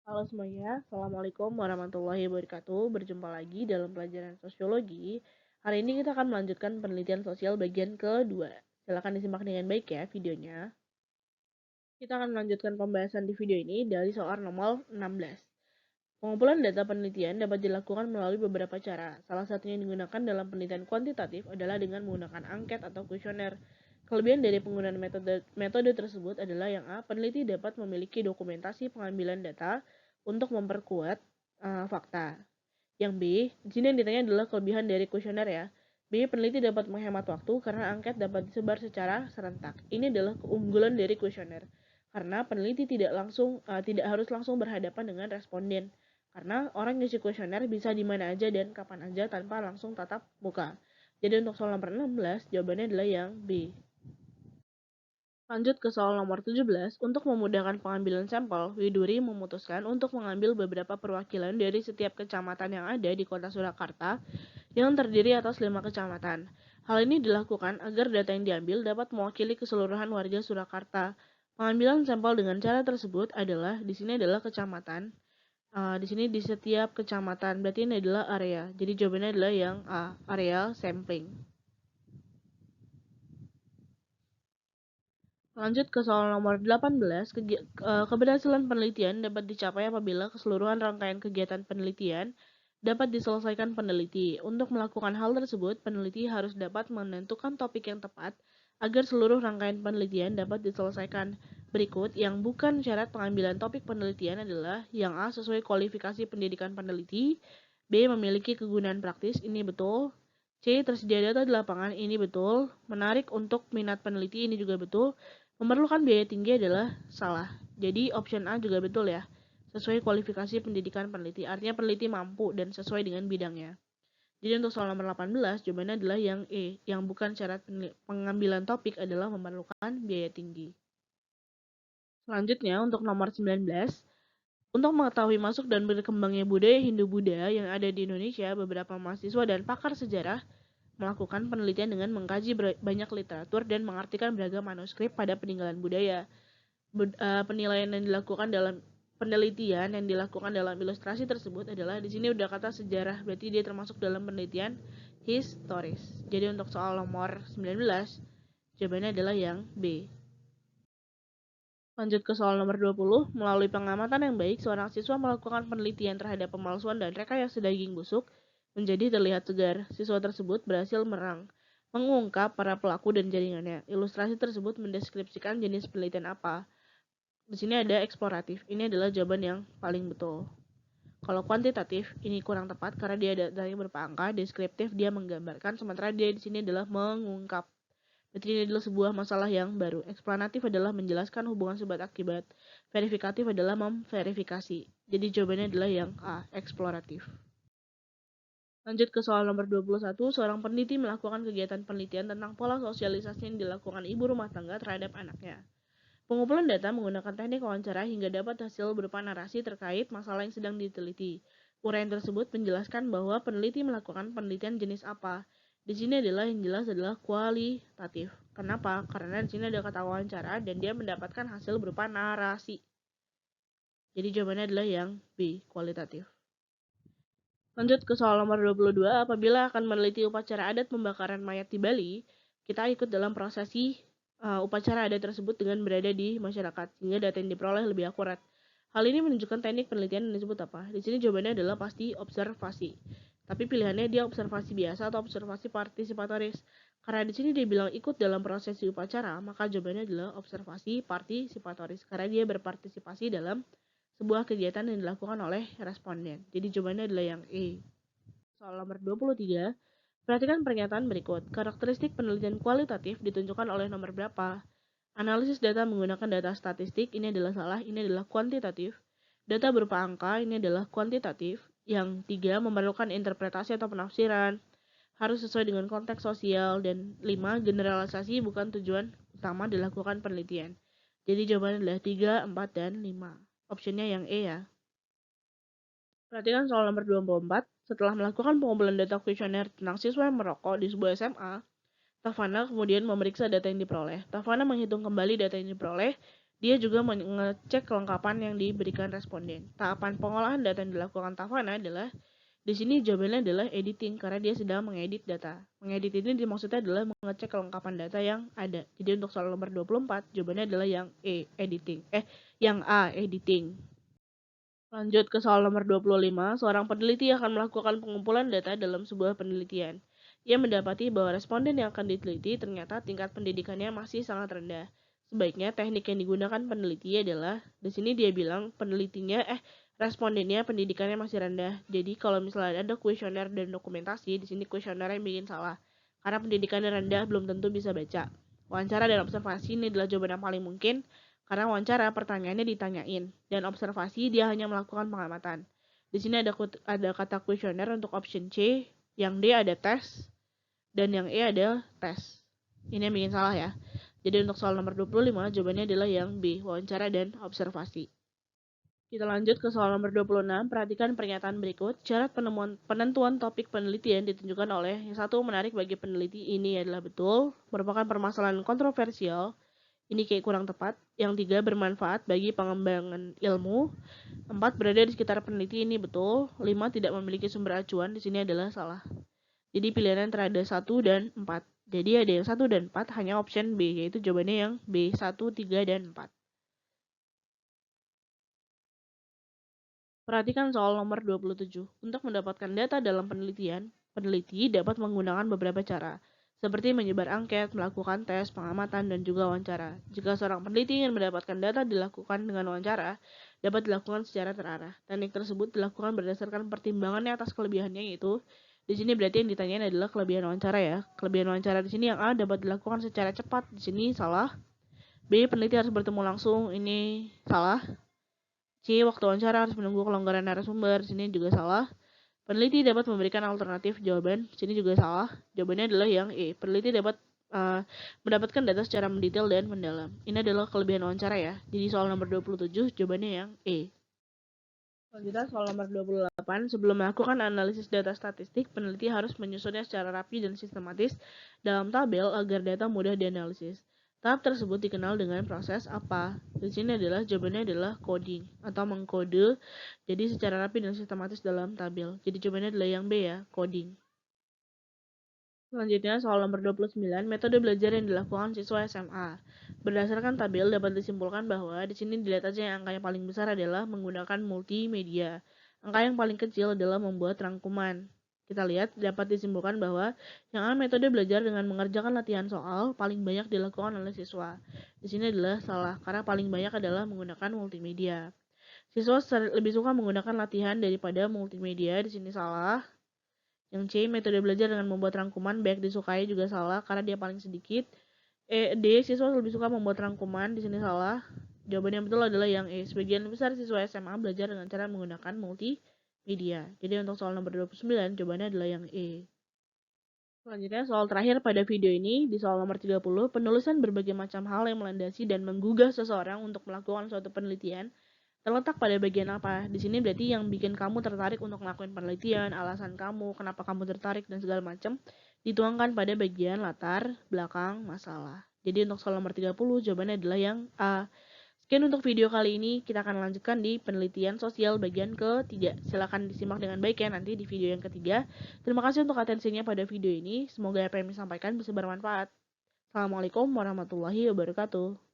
Halo semuanya, Assalamualaikum warahmatullahi wabarakatuh. Berjumpa lagi dalam pelajaran sosiologi. Hari ini kita akan melanjutkan penelitian sosial bagian kedua. Silahkan disimak dengan baik ya videonya. Kita akan melanjutkan pembahasan di video ini dari soal nomor 16. Pengumpulan data penelitian dapat dilakukan melalui beberapa cara. Salah satunya yang digunakan dalam penelitian kuantitatif adalah dengan menggunakan angket atau kuesioner. Kelebihan dari penggunaan metode tersebut adalah yang A, peneliti dapat memiliki dokumentasi pengambilan data untuk memperkuat fakta. Yang B, di sini yang ditanya adalah kelebihan dari kuesioner ya. B, peneliti dapat menghemat waktu karena angket dapat disebar secara serentak. Ini adalah keunggulan dari kuesioner. Karena peneliti tidak harus langsung berhadapan dengan responden. Karena orang ngisi kuesioner bisa di mana aja dan kapan aja tanpa langsung tatap muka. Jadi untuk soal nomor 16, jawabannya adalah yang B. Lanjut ke soal nomor 17, untuk memudahkan pengambilan sampel, Widuri memutuskan untuk mengambil beberapa perwakilan dari setiap kecamatan yang ada di kota Surakarta yang terdiri atas 5 kecamatan. Hal ini dilakukan agar data yang diambil dapat mewakili keseluruhan warga Surakarta. Pengambilan sampel dengan cara tersebut adalah di sini adalah kecamatan. Di sini di setiap kecamatan, berarti ini adalah area. Jadi jawabannya adalah yang A, area sampling. Lanjut ke soal nomor 18, keberhasilan penelitian dapat dicapai apabila keseluruhan rangkaian kegiatan penelitian dapat diselesaikan peneliti. Untuk melakukan hal tersebut, peneliti harus dapat menentukan topik yang tepat agar seluruh rangkaian penelitian dapat diselesaikan. Berikut yang bukan syarat pengambilan topik penelitian adalah yang A, sesuai kualifikasi pendidikan peneliti, B, memiliki kegunaan praktis, ini betul, C, tersedia data di lapangan, ini betul, menarik untuk minat peneliti, ini juga betul, memerlukan biaya tinggi adalah salah. Jadi option A juga betul ya. Sesuai kualifikasi pendidikan peneliti. Artinya peneliti mampu dan sesuai dengan bidangnya. Jadi untuk soal nomor 18, jawabannya adalah yang E. Yang bukan syarat pengambilan topik adalah memerlukan biaya tinggi. Selanjutnya untuk nomor 19, untuk mengetahui masuk dan berkembangnya budaya Hindu-Buddha yang ada di Indonesia, beberapa mahasiswa dan pakar sejarah melakukan penelitian dengan mengkaji banyak literatur dan mengartikan beragam manuskrip pada peninggalan budaya. Penilaian yang dilakukan dalam penelitian yang dilakukan dalam ilustrasi tersebut adalah di sini udah kata sejarah, berarti dia termasuk dalam penelitian historis. Jadi untuk soal nomor 19, jawabannya adalah yang B. Lanjut ke soal nomor 20, melalui pengamatan yang baik, seorang siswa melakukan penelitian terhadap pemalsuan dan rekayasa daging busuk menjadi terlihat segar. Siswa tersebut berhasil mengungkap para pelaku dan jaringannya. Ilustrasi tersebut mendeskripsikan jenis penelitian apa. Di sini ada eksploratif. Ini adalah jawaban yang paling betul. Kalau kuantitatif, ini kurang tepat karena dia datanya berupa angka. Deskriptif, dia menggambarkan, sementara dia di sini adalah mengungkap. Berarti ini adalah sebuah masalah yang baru. Eksplanatif adalah menjelaskan hubungan sebab akibat. Verifikatif adalah memverifikasi. Jadi jawabannya adalah yang A, eksploratif. Lanjut ke soal nomor 21, seorang peneliti melakukan kegiatan penelitian tentang pola sosialisasi yang dilakukan ibu rumah tangga terhadap anaknya. Pengumpulan data menggunakan teknik wawancara hingga dapat hasil berupa narasi terkait masalah yang sedang diteliti. Uraian tersebut menjelaskan bahwa peneliti melakukan penelitian jenis apa. Di sini adalah yang jelas adalah kualitatif. Kenapa? Karena di sini ada kata wawancara dan dia mendapatkan hasil berupa narasi. Jadi jawabannya adalah yang B, kualitatif. Lanjut ke soal nomor 22, apabila akan meneliti upacara adat pembakaran mayat di Bali, kita ikut dalam prosesi upacara adat tersebut dengan berada di masyarakat, sehingga data yang diperoleh lebih akurat. Hal ini menunjukkan teknik penelitian yang disebut apa? Di sini jawabannya adalah pasti observasi. Tapi pilihannya dia observasi biasa atau observasi partisipatoris. Karena di sini dia bilang ikut dalam prosesi upacara, maka jawabannya adalah observasi partisipatoris. Karena dia berpartisipasi dalam sebuah kegiatan yang dilakukan oleh responden. Jadi jawabannya adalah yang E. Soal nomor 23, perhatikan pernyataan berikut. Karakteristik penelitian kualitatif ditunjukkan oleh nomor berapa? Analisis data menggunakan data statistik, ini adalah salah, ini adalah kuantitatif. Data berupa angka, ini adalah kuantitatif. Yang 3, memerlukan interpretasi atau penafsiran. Harus sesuai dengan konteks sosial. Dan 5, generalisasi bukan tujuan utama dilakukan penelitian. Jadi jawabannya adalah 3, 4, dan 5. Optionnya yang E ya. Perhatikan soal nomor 24. Setelah melakukan pengumpulan data kuesioner tentang siswa yang merokok di sebuah SMA, Tavana kemudian memeriksa data yang diperoleh. Tavana menghitung kembali data yang diperoleh Dia juga mengecek kelengkapan yang diberikan responden. Tahapan pengolahan data yang dilakukan Tavana adalah, di sini jawabannya adalah editing, karena dia sedang mengedit data. Mengedit ini maksudnya adalah mengecek kelengkapan data yang ada. Jadi untuk soal nomor 24, jawabannya adalah yang editing. Yang A, editing. Lanjut ke soal nomor 25, seorang peneliti akan melakukan pengumpulan data dalam sebuah penelitian. Ia mendapati bahwa responden yang akan diteliti ternyata tingkat pendidikannya masih sangat rendah. Sebaiknya teknik yang digunakan peneliti adalah, di sini dia bilang respondennya pendidikannya masih rendah. Jadi kalau misalnya ada kuesioner dan dokumentasi, di sini kuesioner yang bikin salah. Karena pendidikannya rendah belum tentu bisa baca. Wawancara dan observasi ini adalah jawaban yang paling mungkin. Karena wawancara pertanyaannya ditanyain, dan observasi dia hanya melakukan pengamatan. Di sini ada kata kuesioner untuk option C, yang D ada tes, dan yang E ada tes. Ini yang bikin salah ya. Jadi untuk soal nomor 25, jawabannya adalah yang B, wawancara dan observasi. Kita lanjut ke soal nomor 26, perhatikan pernyataan berikut. Syarat penentuan topik penelitian ditunjukkan oleh yang satu menarik bagi peneliti ini adalah betul, merupakan permasalahan kontroversial, ini kayak kurang tepat. Yang 3, bermanfaat bagi pengembangan ilmu. 4, berada di sekitar peneliti, ini betul. 5, tidak memiliki sumber acuan, di sini adalah salah. Jadi pilihan antara ada 1 dan 4. Jadi ada yang 1 dan 4, hanya option B, yaitu jawabannya yang B, 1, 3, dan 4. Perhatikan soal nomor 27. Untuk mendapatkan data dalam penelitian, peneliti dapat menggunakan beberapa cara, seperti menyebar angket, melakukan tes, pengamatan, dan juga wawancara. Jika seorang peneliti ingin mendapatkan data dilakukan dengan wawancara, dapat dilakukan secara terarah. Teknik tersebut dilakukan berdasarkan pertimbangannya atas kelebihannya, yaitu di sini berarti yang ditanyain adalah kelebihan wawancara ya. Kelebihan wawancara di sini yang A dapat dilakukan secara cepat, di sini salah. B, peneliti harus bertemu langsung, ini salah. C, waktu wawancara harus menunggu kelonggaran narasumber, sini juga salah. Peneliti dapat memberikan alternatif jawaban, sini juga salah. Jawabannya adalah yang E. Peneliti dapat mendapatkan data secara mendetail dan mendalam. Ini adalah kelebihan wawancara ya. Jadi soal nomor 27 jawabannya yang E. Selanjutnya soal nomor 28, sebelum melakukan analisis data statistik, peneliti harus menyusunnya secara rapi dan sistematis dalam tabel agar data mudah dianalisis. Tahap tersebut dikenal dengan proses apa? Di sini adalah jawabannya adalah coding atau mengkode. Jadi secara rapi dan sistematis dalam tabel. Jadi jawabannya adalah yang B ya, coding. Selanjutnya soal nomor 29, metode belajar yang dilakukan siswa SMA. Berdasarkan tabel dapat disimpulkan bahwa di sini dilihat aja yang angka yang paling besar adalah menggunakan multimedia. Angka yang paling kecil adalah membuat rangkuman. Kita lihat dapat disimpulkan bahwa yang A, metode belajar dengan mengerjakan latihan soal paling banyak dilakukan oleh siswa. Di sini adalah salah karena paling banyak adalah menggunakan multimedia. Siswa lebih suka menggunakan latihan daripada multimedia, di sini salah. Yang C, metode belajar dengan membuat rangkuman baik disukai juga salah karena dia paling sedikit. D, siswa lebih suka membuat rangkuman, di sini salah. Jawaban yang betul adalah yang E. Sebagian besar siswa SMA belajar dengan cara menggunakan multimedia. Jadi untuk soal nomor 29, jawabannya adalah yang E. Selanjutnya soal terakhir pada video ini, di soal nomor 30, penulisan berbagai macam hal yang melandasi dan menggugah seseorang untuk melakukan suatu penelitian terletak pada bagian apa. Di sini berarti yang bikin kamu tertarik untuk melakukan penelitian, alasan kamu, kenapa kamu tertarik, dan segala macam dituangkan pada bagian latar belakang masalah. Jadi untuk soal nomor 30, jawabannya adalah yang A. Sekian untuk video kali ini, kita akan lanjutkan di penelitian sosial bagian ketiga. Silahkan disimak dengan baik ya nanti di video yang ketiga. Terima kasih untuk atensinya pada video ini. Semoga apa yang disampaikan bisa bermanfaat. Assalamualaikum warahmatullahi wabarakatuh.